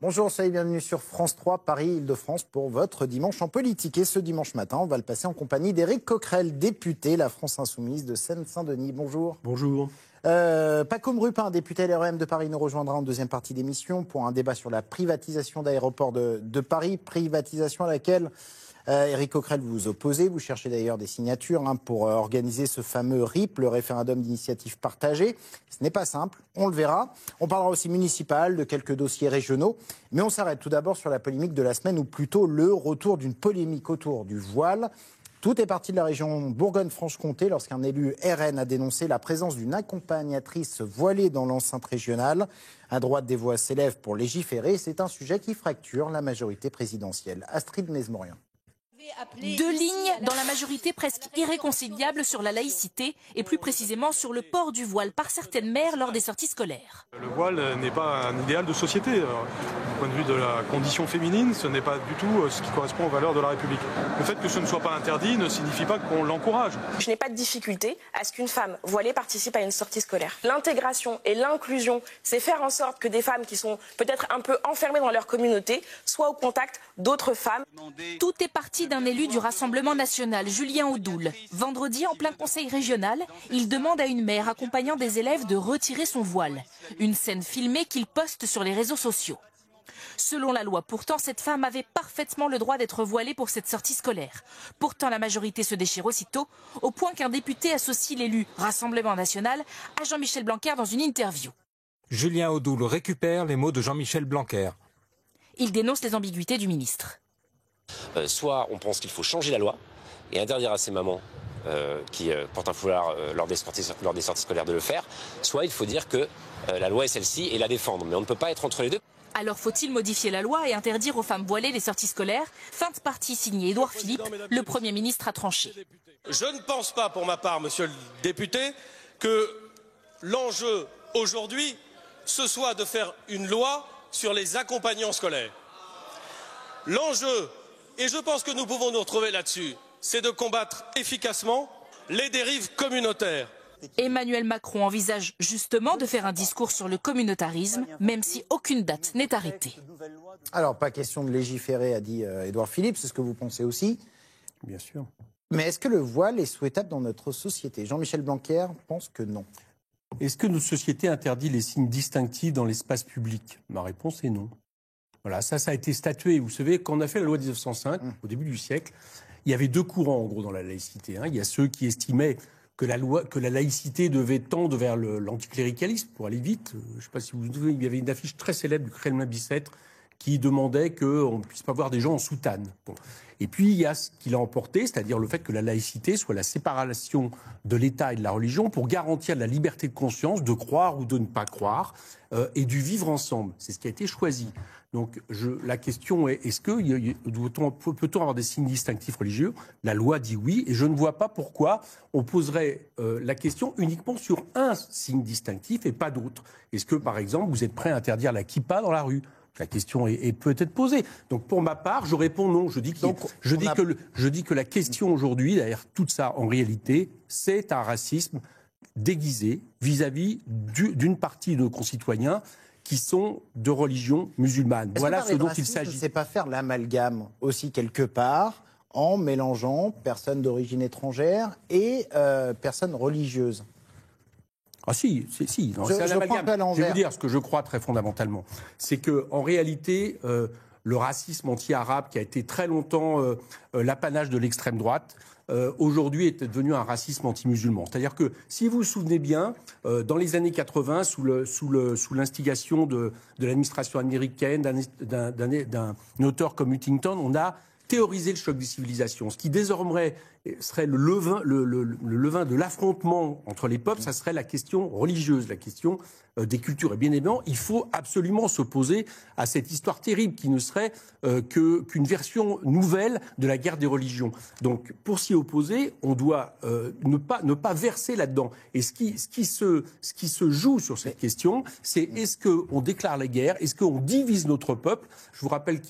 Bonjour, soyez bienvenue sur France 3, Paris-Île-de-France pour votre dimanche en politique. Et ce dimanche matin, on va le passer en compagnie d'Éric Coquerel, député La France Insoumise de Seine-Saint-Denis. Bonjour. Bonjour. Paco Rupin, député LREM de Paris, nous rejoindra en deuxième partie d'émission pour un débat sur la privatisation d'Aéroports de Paris, privatisation à laquelle Éric Coquerel vous vous opposez. Vous cherchez d'ailleurs des signatures pour organiser ce fameux RIP, le référendum d'initiative partagée. Ce n'est pas simple, on le verra. On parlera aussi municipal, de quelques dossiers régionaux. Mais on s'arrête tout d'abord sur la polémique de la semaine, ou plutôt le retour d'une polémique autour du voile. Tout est parti de la région Bourgogne-Franche-Comté lorsqu'un élu RN a dénoncé la présence d'une accompagnatrice voilée dans l'enceinte régionale. À droite, des voix s'élèvent pour légiférer. C'est un sujet qui fracture la majorité présidentielle. Astrid Mesmorian. Deux lignes dans la majorité presque irréconciliable sur la laïcité et plus précisément sur le port du voile par certaines mères lors des sorties scolaires. Le voile n'est pas un idéal de société. Du point de vue de la condition féminine, ce n'est pas du tout ce qui correspond aux valeurs de la République. Le fait que ce ne soit pas interdit ne signifie pas qu'on l'encourage. Je n'ai pas de difficulté à ce qu'une femme voilée participe à une sortie scolaire. L'intégration et l'inclusion, c'est faire en sorte que des femmes qui sont peut-être un peu enfermées dans leur communauté soient au contact d'autres femmes. Tout est parti d'un élu du Rassemblement national, Julien Audoul. Vendredi, en plein conseil régional, il demande à une mère accompagnant des élèves de retirer son voile. Une scène filmée qu'il poste sur les réseaux sociaux. Selon la loi, pourtant, cette femme avait parfaitement le droit d'être voilée pour cette sortie scolaire. Pourtant, la majorité se déchire aussitôt, au point qu'un député associe l'élu Rassemblement national à Jean-Michel Blanquer dans une interview. Julien Audoul récupère les mots de Jean-Michel Blanquer. Il dénonce les ambiguïtés du ministre. Soit on pense qu'il faut changer la loi et interdire à ces mamans qui portent un foulard lors des sorties scolaires de le faire, soit il faut dire que la loi est celle-ci et la défendre. Mais on ne peut pas être entre les deux. Alors faut-il modifier la loi et interdire aux femmes voilées les sorties scolaires? Fin de partie signée Édouard Philippe, le Premier ministre a tranché. Je ne pense pas pour ma part, monsieur le député, que l'enjeu aujourd'hui, ce soit de faire une loi sur les accompagnants scolaires. L'enjeu, et je pense que nous pouvons nous retrouver là-dessus, c'est de combattre efficacement les dérives communautaires. Emmanuel Macron envisage justement de faire un discours sur le communautarisme, même si aucune date n'est arrêtée. Alors, pas question de légiférer, a dit Édouard Philippe, c'est ce que vous pensez aussi. Bien sûr. Mais est-ce que le voile est souhaitable dans notre société? Jean-Michel Blanquer pense que non. Est-ce que notre société interdit les signes distinctifs dans l'espace public? Ma réponse est non. Voilà, ça a été statué. Vous savez, quand on a fait la loi de 1905, au début du siècle, il y avait deux courants, en gros, dans la laïcité. Il y a ceux qui estimaient que la laïcité devait tendre vers l'anticléricalisme, pour aller vite. Je ne sais pas si vous vous souvenez, il y avait une affiche très célèbre du Kremlin Bicêtre qui demandait qu'on ne puisse pas voir des gens en soutane. Bon. Et puis, il y a ce qu'il a emporté, c'est-à-dire le fait que la laïcité soit la séparation de l'État et de la religion pour garantir la liberté de conscience, de croire ou de ne pas croire, et du vivre ensemble. C'est ce qui a été choisi. Donc, la question est, peut-on avoir des signes distinctifs religieux? La loi dit oui, et je ne vois pas pourquoi on poserait la question uniquement sur un signe distinctif et pas d'autres. Est-ce que, par exemple, vous êtes prêt à interdire la kippa dans la rue? La question est peut-être posée. Donc, pour ma part, je réponds non. Je dis que la question aujourd'hui, derrière tout ça, en réalité, c'est un racisme déguisé vis-à-vis d'une partie de nos concitoyens qui sont de religion musulmane. Voilà ce dont il s'agit. C'est pas faire l'amalgame aussi quelque part en mélangeant personnes d'origine étrangère et personnes religieuses. Ah si. Non, c'est un amalgame. Je vais vous dire ce que je crois très fondamentalement. C'est qu'en réalité, le racisme anti-arabe qui a été très longtemps l'apanage de l'extrême droite, aujourd'hui est devenu un racisme anti-musulman. C'est-à-dire que, si vous vous souvenez bien, dans les années 80, sous l'instigation de l'administration américaine, d'un auteur comme Huntington, on a théorisé le choc des civilisations. Ce qui désormais serait le levain de l'affrontement entre les peuples, ça serait la question religieuse, la question des cultures. Et bien évidemment, il faut absolument s'opposer à cette histoire terrible qui ne serait qu'une version nouvelle de la guerre des religions. Donc, pour s'y opposer, on doit ne pas verser là-dedans. Et ce qui se joue sur cette question, c'est est-ce qu'on déclare la guerre? Est-ce qu'on divise notre peuple? Je vous rappelle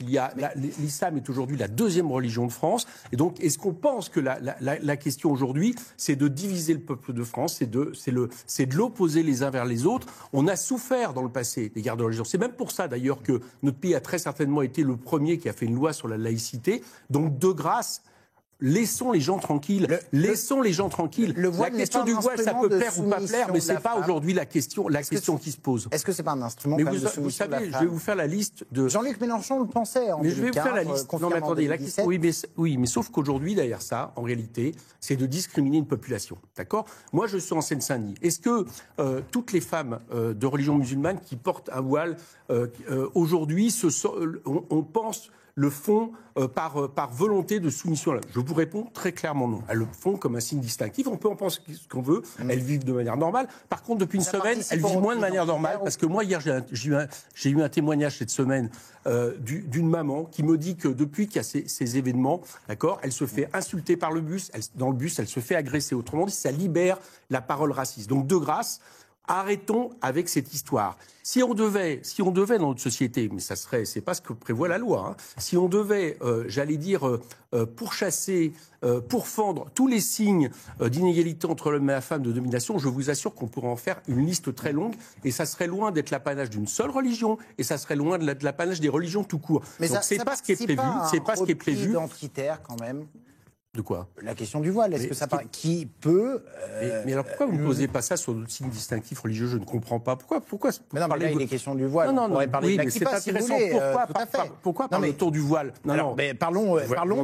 l'islam est aujourd'hui la deuxième deuxième religion de France. Et donc, est-ce qu'on pense que la question aujourd'hui, c'est de diviser le peuple de France, c'est de l'opposer les uns vers les autres? On a souffert dans le passé des guerres de religion. C'est même pour ça, d'ailleurs, que notre pays a très certainement été le premier qui a fait une loi sur la laïcité. Donc, de grâce, laissons les gens tranquilles. Laissons les gens tranquilles. La question du voile, ça peut plaire ou pas plaire, mais c'est pas aujourd'hui la question qui se pose. Est-ce que c'est pas un instrument mais quand même de vous soumission de la savez, je femme? vais vous faire la liste de... Jean-Luc Mélenchon le pensait en 2015. Mais je vais vous faire la liste. Non, mais attendez, la question... Oui, mais sauf qu'aujourd'hui, derrière ça, en réalité, c'est de discriminer une population. D'accord? Moi, je suis en Seine-Saint-Denis. Est-ce que toutes les femmes de religion musulmane qui portent un voile, aujourd'hui, on pense... le font par volonté de soumission. Je vous réponds très clairement non. Elles le font comme un signe distinctif. On peut en penser ce qu'on veut. Elles vivent de manière normale. Par contre, depuis une semaine, elles vivent moins de manière normale. Parce que moi, hier, j'ai eu un témoignage cette semaine d'une maman qui me dit que depuis qu'il y a ces événements, d'accord, elle se fait insulter par le bus. Dans le bus, elle se fait agresser. Autrement dit, ça libère la parole raciste. Donc, de grâce, arrêtons avec cette histoire. Si on devait dans notre société, mais c'est pas ce que prévoit la loi, hein, si on devait, pourchasser, pourfendre tous les signes d'inégalité entre l'homme et la femme, de domination, je vous assure qu'on pourrait en faire une liste très longue, et ça serait loin d'être l'apanage d'une seule religion, et ça serait loin de l'apanage des religions tout court. Mais donc c'est pas ce qui est prévu. C'est pas ce qui est prévu. Identitaire quand même. De quoi? La question du voile, est-ce que ça paraît... Qui peut... Mais alors pourquoi vous ne posez pas ça sur d'autres signes distinctifs religieux? Je ne comprends pas. Pourquoi mais non, mais là, il est question du voile. Non, on pourrait parler de la mais c'est kippa, si vous intéressant. voulez. Pourquoi parler autour du voile? Non, mais parlons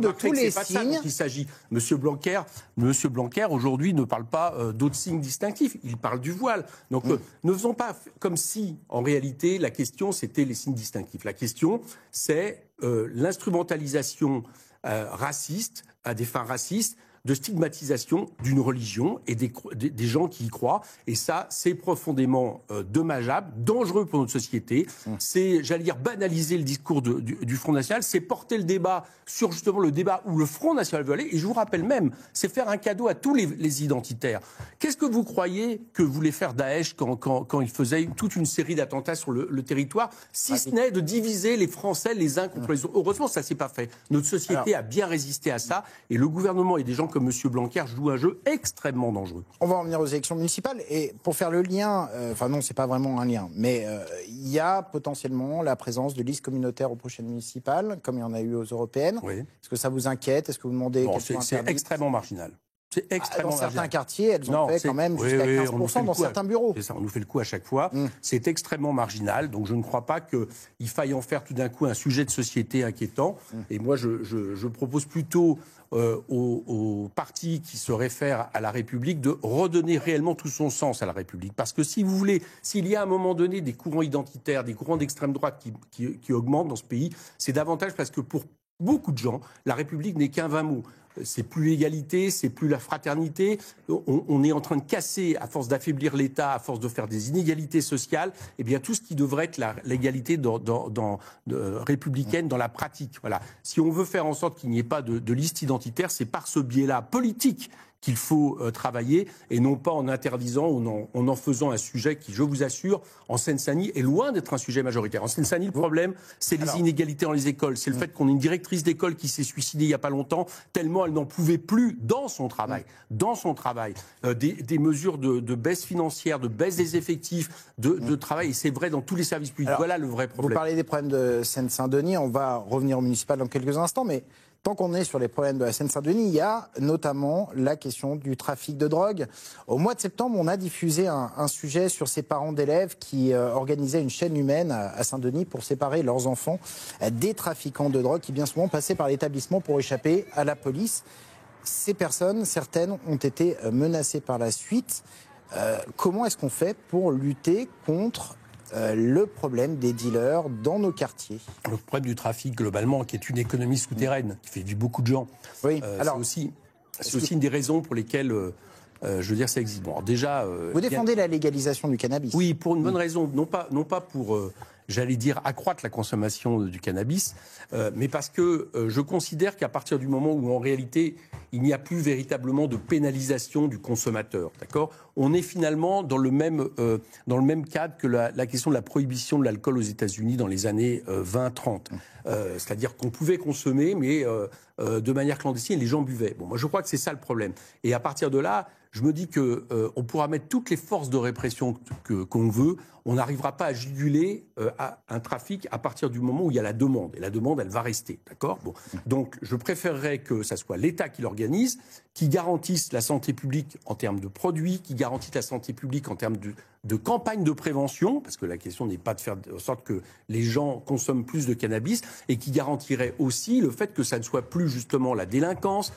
de tous les signes. Il s'agit. Monsieur Blanquer, aujourd'hui, ne parle pas d'autres signes distinctifs. Il parle du voile. Donc, ne faisons pas comme si, en réalité, la question, c'était les signes distinctifs. La question, c'est l'instrumentalisation raciste, à des fins racistes, de stigmatisation d'une religion et des gens qui y croient. Et ça, c'est profondément dommageable, dangereux pour notre société. C'est, j'allais dire, banaliser le discours du Front National. C'est porter le débat sur justement le débat où le Front National veut aller. Et je vous rappelle même, c'est faire un cadeau à tous les identitaires. Qu'est-ce que vous croyez que voulait faire Daesh quand il faisait toute une série d'attentats sur le territoire, si ce n'est de diviser les Français les uns contre les autres? Heureusement, ça s'est pas fait. Notre société a bien résisté à ça. Et le gouvernement et des gens comme M. Blanquer jouent un jeu extrêmement dangereux. On va en venir aux élections municipales. Et pour faire le lien, enfin non, c'est pas vraiment un lien, mais il y a potentiellement la présence de listes communautaires aux prochaines municipales, comme il y en a eu aux européennes. Oui. Est-ce que ça vous inquiète? Est-ce que vous demandez... C'est extrêmement marginal. C'est extrêmement dans certains quartiers, elles ont fait quand même jusqu'à 15% dans certains bureaux. C'est ça, on nous fait le coup à chaque fois. C'est extrêmement marginal, donc je ne crois pas qu'il faille en faire tout d'un coup un sujet de société inquiétant. Et moi, je propose plutôt aux partis qui se réfèrent à la République de redonner réellement tout son sens à la République. Parce que si vous voulez, s'il y a à un moment donné des courants identitaires, des courants d'extrême droite qui augmentent dans ce pays, c'est davantage parce que pour beaucoup de gens, la République n'est qu'un vain mot. C'est plus l'égalité, c'est plus la fraternité. On est en train de casser, à force d'affaiblir l'État, à force de faire des inégalités sociales, eh bien tout ce qui devrait être l'égalité républicaine dans la pratique. Voilà. Si on veut faire en sorte qu'il n'y ait pas de liste identitaire, c'est par ce biais-là politique qu'il faut travailler, et non pas en interdisant ou en faisant un sujet qui, je vous assure, en Seine-Saint-Denis, est loin d'être un sujet majoritaire. En Seine-Saint-Denis, le problème, c'est les inégalités dans les écoles. C'est le fait qu'on ait une directrice d'école qui s'est suicidée il n'y a pas longtemps, tellement elle n'en pouvait plus dans son travail. Des mesures de baisse financière, de baisse des effectifs, de travail, et c'est vrai dans tous les services publics. Alors, voilà le vrai problème. Vous parlez des problèmes de Seine-Saint-Denis, on va revenir au municipal dans quelques instants, mais... Tant qu'on est sur les problèmes de la Seine-Saint-Denis, il y a notamment la question du trafic de drogue. Au mois de septembre, on a diffusé un sujet sur ces parents d'élèves qui organisaient une chaîne humaine à Saint-Denis pour séparer leurs enfants des trafiquants de drogue qui bien souvent passaient par l'établissement pour échapper à la police. Ces personnes, certaines, ont été menacées par la suite. Comment est-ce qu'on fait pour lutter contre le problème des dealers dans nos quartiers? Le problème du trafic, globalement, qui est une économie souterraine, qui fait vivre beaucoup de gens. Oui. Alors, c'est aussi une des raisons pour lesquelles, je veux dire, ça existe. Bon, alors déjà, vous défendez la légalisation du cannabis? Oui, pour une bonne raison. Non pas pour j'allais dire, accroître la consommation du cannabis, mais parce que je considère qu'à partir du moment où, en réalité, il n'y a plus véritablement de pénalisation du consommateur, d'accord ? On est finalement dans le même cadre que la question de la prohibition de l'alcool aux États-Unis dans les années 20-30. C'est-à-dire qu'on pouvait consommer, mais de manière clandestine, les gens buvaient. Bon, moi, je crois que c'est ça le problème. Et à partir de là, je me dis qu'on pourra mettre toutes les forces de répression qu'on veut, on n'arrivera pas à juguler un trafic à partir du moment où il y a la demande. Et la demande, elle va rester, d'accord ? Bon. Donc, je préférerais que ça soit l'État qui l'organise, qui garantisse la santé publique en termes de produits, qui garantisse la santé publique en termes de campagne de prévention, parce que la question n'est pas de faire en sorte que les gens consomment plus de cannabis, et qui garantirait aussi le fait que ça ne soit plus justement la délinquance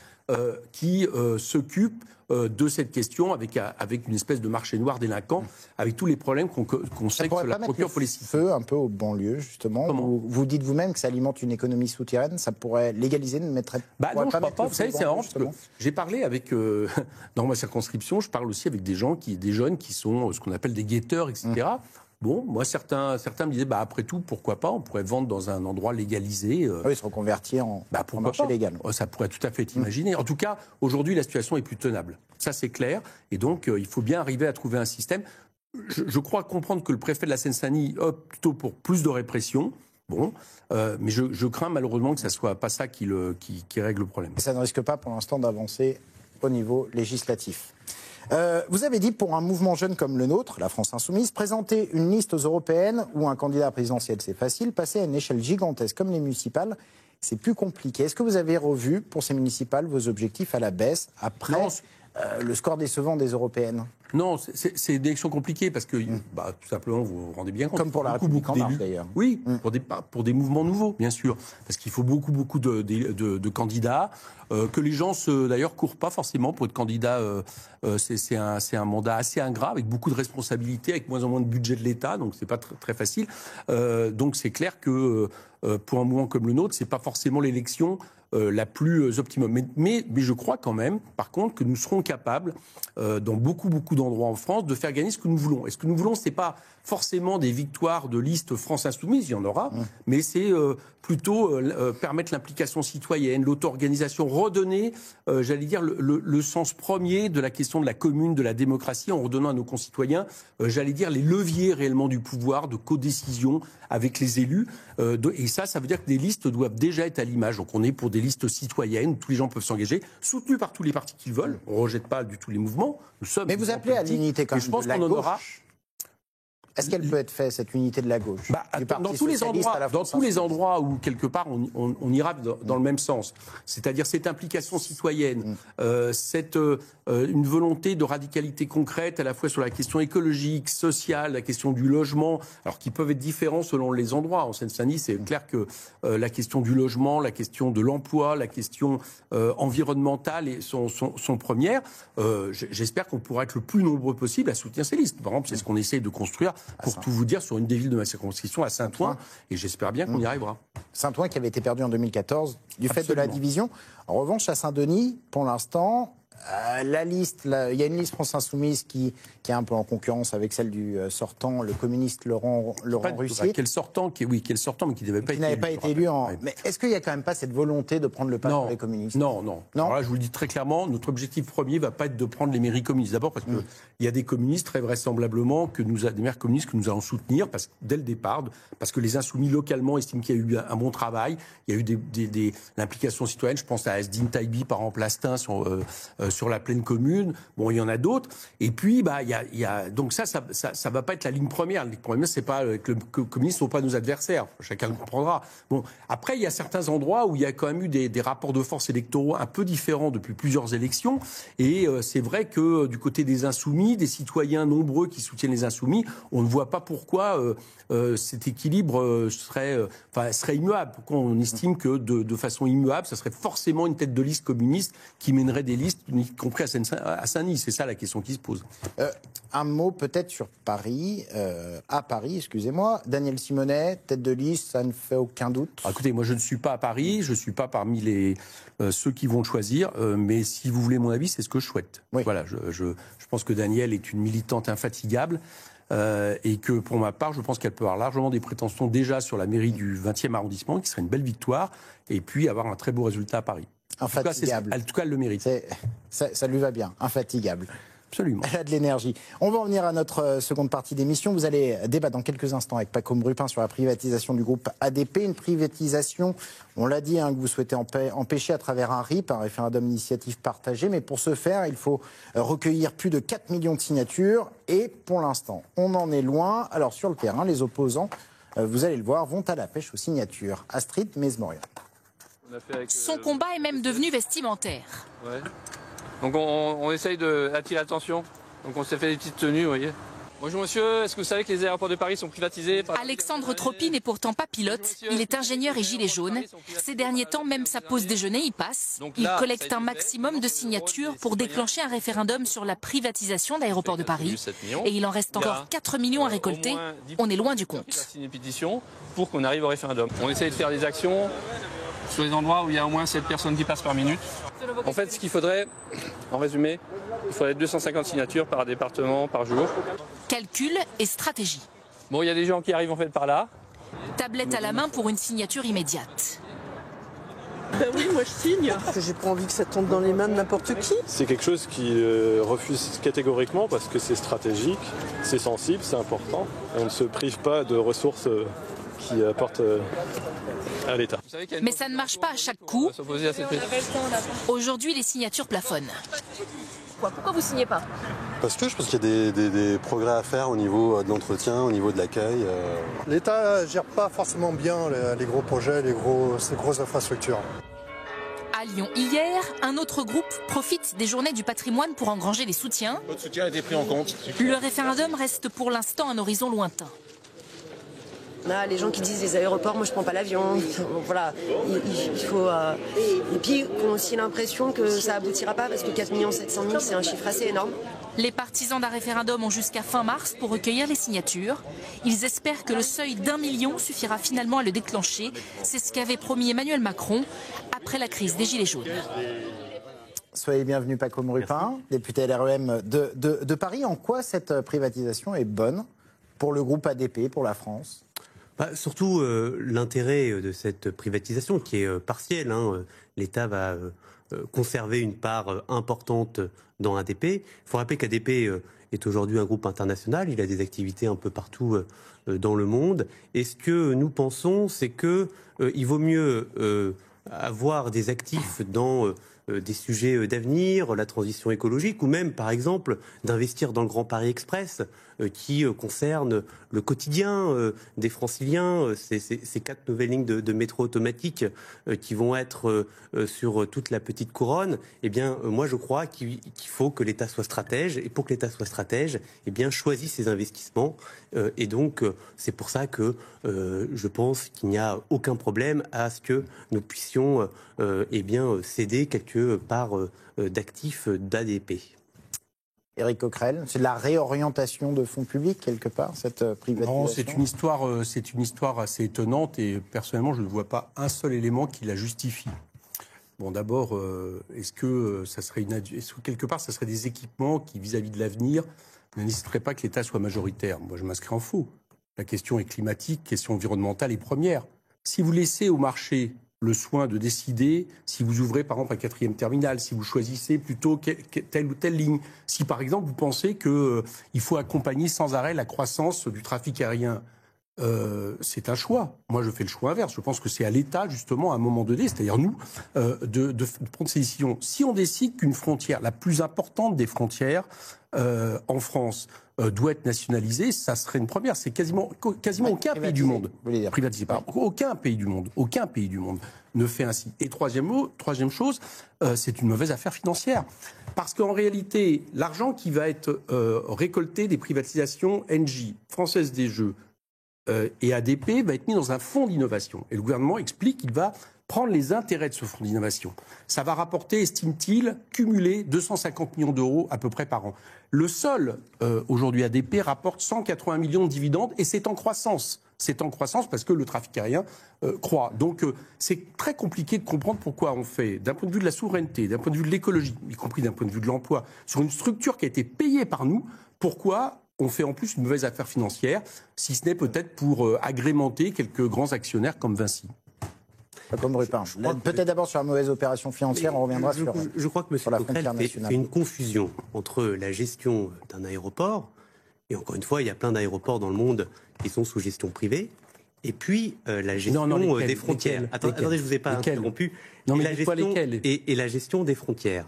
qui s'occupe de cette question avec une espèce de marché noir délinquant, avec tous les problèmes qu'on sait que cela procure pour les citoyens. Feu un peu aux banlieues, justement. Vous dites vous-même que ça alimente une économie souterraine, ça pourrait légaliser, ne mettrait non, je ne crois pas. Vous savez, c'est marrant parce que j'ai parlé avec, dans ma circonscription, je parle aussi avec des jeunes qui sont ce qu'on appelle des guetteurs, etc. Bon, moi, certains me disaient, après tout, pourquoi pas, on pourrait vendre dans un endroit légalisé. Oui, se reconvertir en marché légal. Ça pourrait tout à fait être imaginé. En tout cas, aujourd'hui, la situation est plus tenable. Ça, c'est clair. Et donc, il faut bien arriver à trouver un système. Je crois comprendre que le préfet de la Seine-Saint-Denis opte plutôt pour plus de répression. Bon, mais je crains malheureusement que ce ne soit pas ça qui règle le problème. Et ça ne risque pas, pour l'instant, d'avancer au niveau législatif. Vous avez dit, pour un mouvement jeune comme le nôtre, la France Insoumise, présenter une liste aux européennes ou un candidat présidentiel, c'est facile. Passer à une échelle gigantesque comme les municipales, c'est plus compliqué. Est-ce que vous avez revu, pour ces municipales, vos objectifs à la baisse après le score décevant des européennes? Non, c'est une élection compliquée parce que, tout simplement, vous vous rendez bien compte. Comme pour la République en marche, d'ailleurs. Oui, pour des mouvements nouveaux, bien sûr. Parce qu'il faut beaucoup de candidats, que les gens, d'ailleurs, courent pas forcément pour être candidats. C'est un mandat assez ingrat, avec beaucoup de responsabilités, avec moins en moins de budget de l'État, donc c'est pas très facile. Donc c'est clair que pour un mouvement comme le nôtre, c'est pas forcément l'élection la plus optimum. Mais je crois quand même, par contre, que nous serons capables, dans beaucoup d'endroits en France, de faire gagner ce que nous voulons. Et ce que nous voulons, c'est pas forcément des victoires de liste France Insoumise, il y en aura, mais c'est plutôt permettre l'implication citoyenne, l'auto-organisation, redonner, j'allais dire, le sens premier de la question de la commune, de la démocratie, en redonnant à nos concitoyens, j'allais dire, les leviers réellement du pouvoir, de codécision avec les élus. Et ça veut dire que des listes doivent déjà être à l'image. Donc on est pour des listes citoyennes où tous les gens peuvent s'engager, soutenues par tous les partis qu'ils veulent. On ne rejette pas du tout les mouvements. Mais vous appelez à l'unité quand même de la gauche. Est-ce qu'elle peut être faite, cette unité de la gauche, dans tous les endroits où, quelque part, on ira dans le même sens. C'est-à-dire cette implication citoyenne, une volonté de radicalité concrète, à la fois sur la question écologique, sociale, la question du logement, alors qui peuvent être différents selon les endroits. En Seine-Saint-Denis, c'est clair que la question du logement, la question de l'emploi, la question environnementale sont premières. J'espère qu'on pourra être le plus nombreux possible à soutenir ces listes. Par exemple, c'est ce qu'on essaye de construire, pour tout vous dire, sur une des villes de ma circonscription, à Saint-Ouen, et j'espère bien qu'on y arrivera. Saint-Ouen qui avait été perdu en 2014 du fait de la division. En revanche, à Saint-Denis, pour l'instant, la liste, il y a une liste France Insoumise qui est un peu en concurrence avec celle du sortant, le communiste Laurent Russier. Quel sortant, mais qui n'avait pas été élu. Mais est-ce qu'il n'y a quand même pas cette volonté de prendre le pas sur les communistes? Non. Alors là, je vous le dis très clairement, notre objectif premier ne va pas être de prendre les mairies communistes. D'abord parce qu'il y a des communistes, très vraisemblablement, des maires communistes que nous allons soutenir dès le départ, parce que les insoumis localement estiment qu'il y a eu un bon travail, il y a eu l'implication citoyenne. Je pense à Asdine Taïbi, par Plastin, sur la pleine commune. Bon, il y en a d'autres. Et puis, donc ça va pas être la ligne première. La ligne première, c'est pas que les communistes ne sont pas nos adversaires. Chacun le comprendra. Bon, après, il y a certains endroits où il y a quand même eu des rapports de force électoraux un peu différents depuis plusieurs élections. Et c'est vrai que du côté des insoumis, des citoyens nombreux qui soutiennent les insoumis, on ne voit pas pourquoi cet équilibre serait immuable. Pourquoi on estime que de façon immuable, ça serait forcément une tête de liste communiste qui mènerait des listes, y compris à Saint-Denis. C'est ça la question qui se pose. Un mot peut-être sur Paris, à Paris, excusez-moi. Daniel Simonet, tête de liste, ça ne fait aucun doute. Écoutez, moi je ne suis pas à Paris, je ne suis pas parmi ceux qui vont le choisir, mais si vous voulez mon avis, c'est ce que je souhaite. Oui. Voilà, je pense que Daniel est une militante infatigable. Et que pour ma part, je pense qu'elle peut avoir largement des prétentions déjà sur la mairie du 20e arrondissement, qui serait une belle victoire, et puis avoir un très beau résultat à Paris. Infatigable. En tout cas, elle le mérite. Ça lui va bien, infatigable. Absolument. Elle a de l'énergie. On va en venir à notre seconde partie d'émission. Vous allez débattre dans quelques instants avec Paco Mrupin sur la privatisation du groupe ADP. Une privatisation, on l'a dit, que vous souhaitez empêcher à travers un RIP, un référendum d'initiative partagée. Mais pour ce faire, il faut recueillir plus de 4 millions de signatures. Et pour l'instant, on en est loin. Alors sur le terrain, les opposants, vous allez le voir, vont à la pêche aux signatures. Astrid Mesmorian. Son combat est même devenu vestimentaire. Ouais. Donc on essaye d'attirer l'attention. Donc on s'est fait des petites tenues, vous voyez. Bonjour monsieur, est-ce que vous savez que les aéroports de Paris sont privatisés par... Alexandre Tropi n'est pourtant pas pilote, il est ingénieur et gilet jaune. Ces derniers temps, même sa pause déjeuner y passe. Il collecte un maximum de signatures pour déclencher un référendum sur la privatisation d'Aéroports de Paris. Et il en reste encore 4 millions à récolter. On est loin du compte. Signer une pétition pour qu'on arrive au référendum. On essaye de faire des actions sur les endroits où il y a au moins 7 personnes qui passent par minute. En fait, ce qu'il faudrait, en résumé, il faudrait 250 signatures par département, par jour. Calcul et stratégie. Bon, il y a des gens qui arrivent en fait par là. Tablette à la main pour une signature immédiate. Ben oui, moi je signe. Parce que j'ai pas envie que ça tombe dans les mains de n'importe qui. C'est quelque chose qui refuse catégoriquement parce que c'est stratégique, c'est sensible, c'est important. On ne se prive pas de ressources qui apportent à l'État. Mais ça ne marche pas à chaque coup. Aujourd'hui, les signatures plafonnent. Pourquoi vous signez pas? Parce que je pense qu'il y a des progrès à faire au niveau de l'entretien, au niveau de l'accueil. L'État ne gère pas forcément bien les gros projets, ces grosses infrastructures. À Lyon, hier, un autre groupe profite des journées du patrimoine pour engranger les soutiens. Votre soutien a été pris en compte. Le référendum reste pour l'instant un horizon lointain. Là, les gens qui disent les aéroports, moi je prends pas l'avion. Voilà, il faut. Et puis qu'on a aussi l'impression que ça aboutira pas parce que 4 700 000 c'est un chiffre assez énorme. Les partisans d'un référendum ont jusqu'à fin mars pour recueillir les signatures. Ils espèrent que le seuil d'1 million suffira finalement à le déclencher. C'est ce qu'avait promis Emmanuel Macron après la crise des Gilets jaunes. Soyez bienvenus, Paco Mrupin, député LREM de Paris. En quoi cette privatisation est bonne pour le groupe ADP, pour la France ? Surtout l'intérêt de cette privatisation qui est partielle. L'État va conserver une part importante dans ADP. Il faut rappeler qu'ADP est aujourd'hui un groupe international. Il a des activités un peu partout dans le monde. Et ce que nous pensons, c'est qu'il vaut mieux avoir des actifs dans des sujets d'avenir, la transition écologique, ou même, par exemple, d'investir dans le Grand Paris Express, qui concerne le quotidien des Franciliens, ces 4 nouvelles lignes de métro automatique qui vont être sur toute la petite couronne. Eh bien, moi, je crois qu'il faut que l'État soit stratège, et pour que l'État soit stratège, eh bien, choisit ses investissements. Et donc, c'est pour ça que je pense qu'il n'y a aucun problème à ce que nous puissions céder quelque part d'actifs d'ADP. Éric Coquerel, c'est de la réorientation de fonds publics quelque part, cette privatisation? Non, c'est une histoire assez étonnante et personnellement, je ne vois pas un seul élément qui la justifie. Bon, d'abord, est-ce que quelque part, ça serait des équipements qui, vis-à-vis de l'avenir, ne nécessiteraient pas que l'État soit majoritaire? Moi, je m'inscris en faux. La question est climatique, question environnementale est première. Si vous laissez au marché le soin de décider si vous ouvrez par exemple un 4e terminal, si vous choisissez plutôt telle ou telle ligne, si par exemple vous pensez qu'il faut accompagner sans arrêt la croissance du trafic aérien, c'est un choix. Moi je fais le choix inverse, je pense que c'est à l'État justement à un moment donné, c'est-à-dire nous, de prendre ces décisions. Si on décide qu'une frontière, la plus importante des frontières en France, doit être nationalisée, ça serait une première. C'est quasiment aucun pays du monde privatisé. Aucun pays du monde ne fait ainsi. Et troisième chose, c'est une mauvaise affaire financière. Parce qu'en réalité, l'argent qui va être récolté des privatisations Engie, Française des Jeux et ADP va être mis dans un fonds d'innovation. Et le gouvernement explique qu'il va prendre les intérêts de ce fonds d'innovation. Ça va rapporter, estime-t-il, cumulé 250 millions d'euros à peu près par an. Le seul, aujourd'hui, ADP rapporte 180 millions de dividendes et c'est en croissance. C'est en croissance parce que le trafic aérien croît. Donc c'est très compliqué de comprendre pourquoi on fait, d'un point de vue de la souveraineté, d'un point de vue de l'écologie, y compris d'un point de vue de l'emploi, sur une structure qui a été payée par nous, pourquoi on fait en plus une mauvaise affaire financière, si ce n'est peut-être pour agrémenter quelques grands actionnaires comme Vinci. Comme Rupin. Peut-être d'abord sur la mauvaise opération financière, on reviendra sur. Je crois que M. Coquerel fait une confusion entre la gestion d'un aéroport, et encore une fois, il y a plein d'aéroports dans le monde qui sont sous gestion privée, et puis la gestion des frontières. Attendez, je ne vous ai pas interrompu. Non, mais et la gestion des frontières.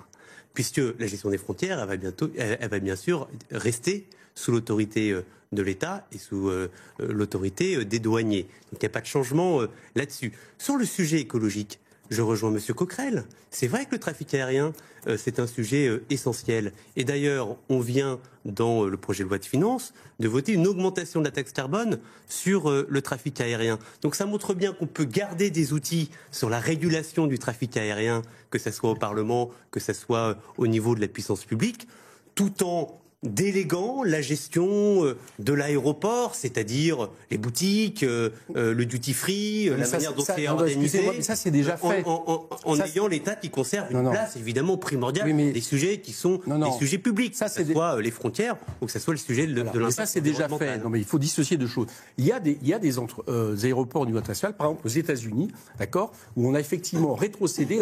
Puisque la gestion des frontières, elle va bien sûr rester sous l'autorité de l'État et sous l'autorité des douaniers. Donc il n'y a pas de changement là-dessus. Sur le sujet écologique, je rejoins M. Coquerel. C'est vrai que le trafic aérien, c'est un sujet essentiel. Et d'ailleurs, on vient, dans le projet de loi de finances, de voter une augmentation de la taxe carbone sur le trafic aérien. Donc ça montre bien qu'on peut garder des outils sur la régulation du trafic aérien, que ce soit au Parlement, que ce soit au niveau de la puissance publique, tout en déléguant la gestion de l'aéroport, c'est-à-dire les boutiques, le duty-free, la manière dont c'est organisé. Mais ça, c'est déjà fait. En ayant l'État qui conserve une place évidemment primordiale des sujets qui sont des sujets publics, que ce soit les frontières ou que ce soit le sujet de l'impact. Ça, c'est déjà fait. Non, mais il faut dissocier deux choses. Il y a des aéroports au niveau international, par exemple aux États-Unis, d'accord, où on a effectivement rétrocédé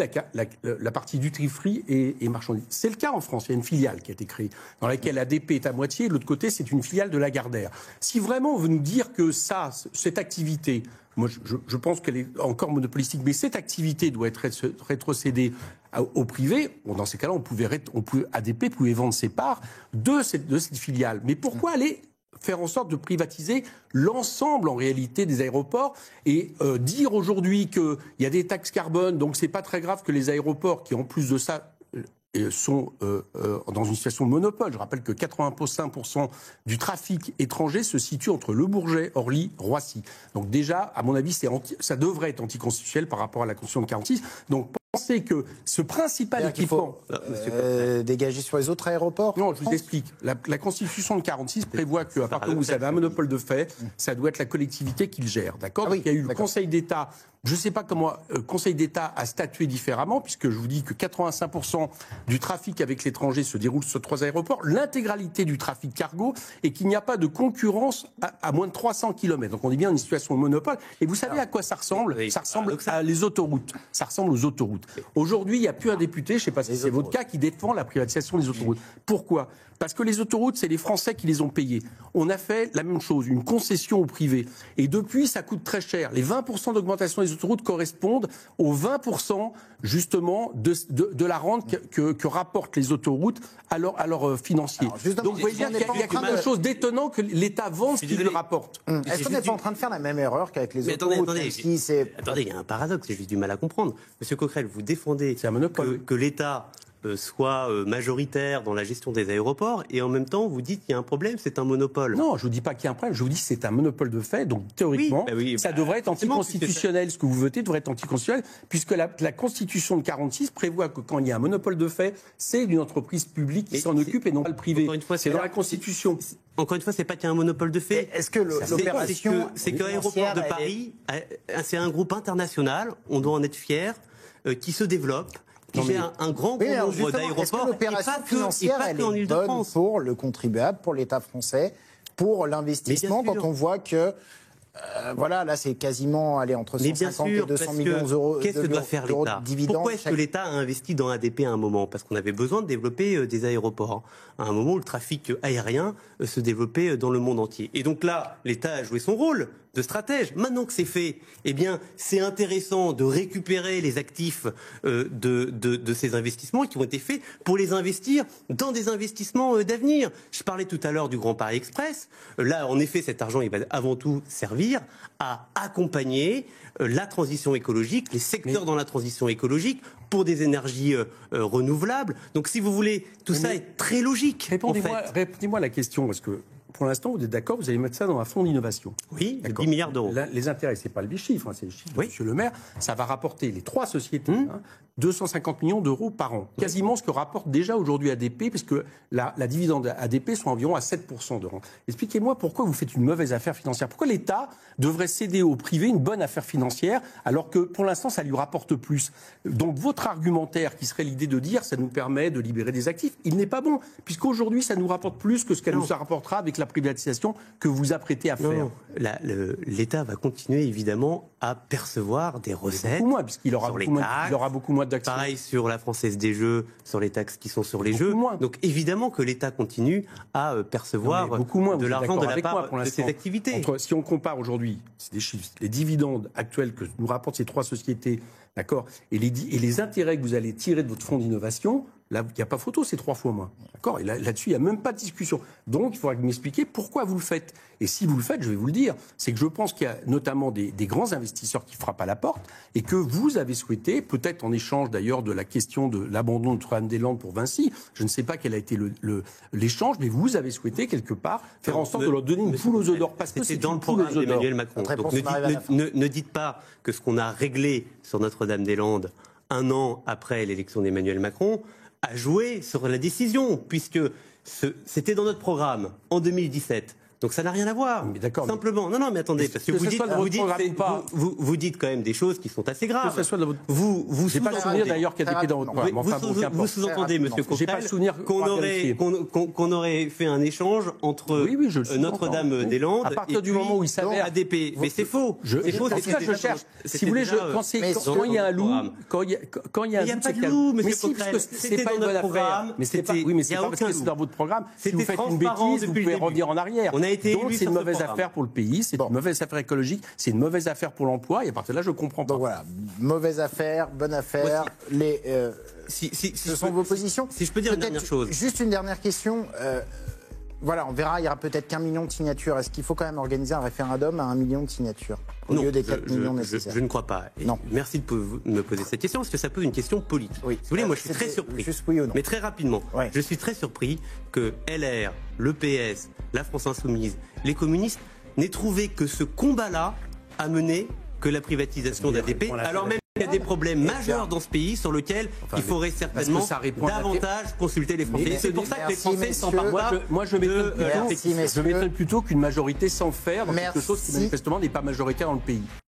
la partie duty-free et marchandises. C'est le cas en France. Il y a une filiale qui a été créée dans laquelle ADP est à moitié, de l'autre côté, c'est une filiale de Lagardère. Si vraiment on veut nous dire que cette activité, moi je pense qu'elle est encore monopolistique, mais cette activité doit être rétrocédée au privé, bon, dans ces cas-là, ADP pouvait vendre ses parts de cette filiale. Mais pourquoi aller faire en sorte de privatiser l'ensemble, en réalité, des aéroports et dire aujourd'hui qu'il y a des taxes carbone, donc c'est pas très grave que les aéroports qui, en plus de ça, sont dans une situation de monopole. Je rappelle que 85% du trafic étranger se situe entre Le Bourget, Orly, Roissy. Donc déjà, à mon avis, ça devrait être anticonstitutionnel par rapport à la Constitution de 46. Donc pensez que ce principal équipement... dégager sur les autres aéroports? Non, je vous explique. La Constitution de 46 prévoit qu'à partir où vous avez un monopole de fait, ça doit être la collectivité qui le gère. D'accord? Il y a eu le Conseil d'État. Je ne sais pas comment le Conseil d'État a statué différemment, puisque je vous dis que 85% du trafic avec l'étranger se déroule sur 3 aéroports, l'intégralité du trafic cargo, et qu'il n'y a pas de concurrence à moins de 300 km. Donc on est bien dans une situation de monopole. Et vous savez à quoi ça ressemble? Ça ressemble à les autoroutes. Ça ressemble aux autoroutes. Aujourd'hui, il n'y a plus un député, je ne sais pas si c'est votre cas, qui défend la privatisation des autoroutes. Pourquoi? Parce que les autoroutes, c'est les Français qui les ont payées. On a fait la même chose, une concession au privé. Et depuis, ça coûte très cher. Les 20% d'augmentation des autoroutes correspondent aux 20% justement de la rente que rapportent les autoroutes à leurs financiers. Donc vous voyez bien qu'il y a quelque chose d'étonnant que l'État vende ce qu'il rapporte. Est-ce qu'on n'est pas en train de faire la même erreur qu'avec les autoroutes? Attendez, il y a un paradoxe, j'ai du mal à comprendre. Monsieur Coquerel, vous défendez que l'État soit majoritaire dans la gestion des aéroports, et en même temps, vous dites qu'il y a un problème, c'est un monopole. Non, je ne vous dis pas qu'il y a un problème, je vous dis que c'est un monopole de fait, donc théoriquement, ça devrait être anticonstitutionnel. Ce que vous votez devrait être anticonstitutionnel, puisque la Constitution de 46 prévoit que quand il y a un monopole de fait, c'est une entreprise publique qui s'en occupe et non pas le privé. C'est dans la Constitution. Encore une fois, c'est pas qu'il y a un monopole de fait. Est-ce que l'opération... C'est que l'aéroport de Paris, c'est un groupe international, on doit en être fier, qui se développe, qui gère un grand nombre d'aéroports, l'opération financière, elle est bonne pour le contribuable, pour l'État français, pour l'investissement, quand on voit que voilà, là c'est quasiment entre 150 et 200 millions d'euros qu'est-ce que doit faire l'État? Pourquoi est-ce que l'État a investi dans ADP à un moment? Parce qu'on avait besoin de développer des aéroports. À un moment où le trafic aérien se développait dans le monde entier. Et donc là, l'État a joué son rôle de stratège. Maintenant que c'est fait, eh bien, c'est intéressant de récupérer les actifs de ces investissements qui ont été faits pour les investir dans des investissements d'avenir. Je parlais tout à l'heure du Grand Paris Express. Là, en effet, cet argent, il va avant tout servir à accompagner la transition écologique, les secteurs dans la transition écologique pour des énergies renouvelables. Donc, si vous voulez, tout ça est très logique. Répondez-moi la question, parce que pour l'instant, vous êtes d'accord, vous allez mettre ça dans un fonds d'innovation. Oui, 10 milliards d'euros. Les intérêts, ce n'est pas le chiffre, c'est le chiffre de M. Le Maire. Ça va rapporter, les 3 sociétés, 250 millions d'euros par an. Quasiment ce que rapporte déjà aujourd'hui ADP, puisque la dividende ADP sont environ à 7% de rente. Expliquez-moi pourquoi vous faites une mauvaise affaire financière. Pourquoi l'État devrait céder au privé une bonne affaire financière, alors que pour l'instant, ça lui rapporte plus? Donc votre argumentaire, qui serait l'idée de dire ça nous permet de libérer des actifs, il n'est pas bon, puisqu'aujourd'hui, ça nous rapporte plus que ce qu'elle nous rapportera avec la la privatisation que vous vous apprêtez à faire. Non, l'État va continuer évidemment à percevoir des recettes. Beaucoup moins, puisqu'il aura, aura beaucoup moins d'actions. Pareil sur la Française des Jeux, sur les taxes qui sont sur les jeux. Moins. Donc évidemment que l'État continue à percevoir beaucoup moins, de l'argent de la part pour de ses activités. Si on compare aujourd'hui, c'est des chiffres, les dividendes actuels que nous rapportent ces 3 sociétés, d'accord, et les intérêts que vous allez tirer de votre fonds d'innovation, là, il n'y a pas photo, c'est 3 fois moins. D'accord ? Et là-dessus, il n'y a même pas de discussion. Donc, il faudra m'expliquer pourquoi vous le faites. Et si vous le faites, je vais vous le dire, c'est que je pense qu'il y a notamment des grands investisseurs qui frappent à la porte et que vous avez souhaité, peut-être en échange d'ailleurs de la question de l'abandon de Notre-Dame-des-Landes pour Vinci, je ne sais pas quel a été l'échange, mais vous avez souhaité quelque part faire en sorte de leur donner une poule aux œufs d'or. Parce que c'est dans le programme d'Emmanuel Macron. Donc ne dites pas que ce qu'on a réglé sur Notre-Dame-des-Landes 1 an après l'élection d'Emmanuel Macron a joué sur la décision, puisque c'était dans notre programme en 2017. Donc ça n'a rien à voir. Mais d'accord. Simplement. Non, mais attendez, parce que vous dites quand même des choses qui sont assez graves. Vous j'ai pas le souvenir d'ailleurs qu'elle était dans votre programme. Vous sous-entendez, Monsieur Coquerel, qu'on aurait fait un échange entre Notre-Dame-des-Landes et puis ADP. Mais c'est faux. C'est faux. C'est ça que je cherche. Si vous voulez, quand il y a un loup, quand il y a un loup, c'est qu'il y a loup, mais si, parce que c'est pas une bonne affaire. Mais c'est pas parce que c'est dans votre programme. Si vous faites une bêtise, vous pouvez revenir en arrière. Donc c'est une mauvaise affaire pour le pays, c'est une mauvaise affaire écologique, c'est une mauvaise affaire pour l'emploi, et à partir de là, je ne comprends pas. Donc voilà, mauvaise affaire, bonne affaire, ce sont vos positions. Si je peux dire une dernière chose. Juste une dernière question. Voilà, on verra, il y aura peut-être qu'1 million de signatures. Est-ce qu'il faut quand même organiser un référendum à 1 million de signatures au lieu des 4 millions nécessaires? Je ne crois pas. Non. Merci de me poser cette question, parce que ça pose une question politique. Oui. Si vous voulez, moi je suis très surpris. Juste oui ou non. Mais très rapidement. Ouais. Je suis très surpris que LR, le PS, la France Insoumise, les communistes n'aient trouvé que ce combat-là à mener que la privatisation d'ADP, alors même qu'il y a des problèmes majeurs dans ce pays sur lesquels il faudrait certainement davantage consulter les Français. C'est pour ça que les Français s'emparent pas. Moi, je m'étonne plutôt qu'une majorité s'enferme dans quelque chose qui manifestement n'est pas majoritaire dans le pays.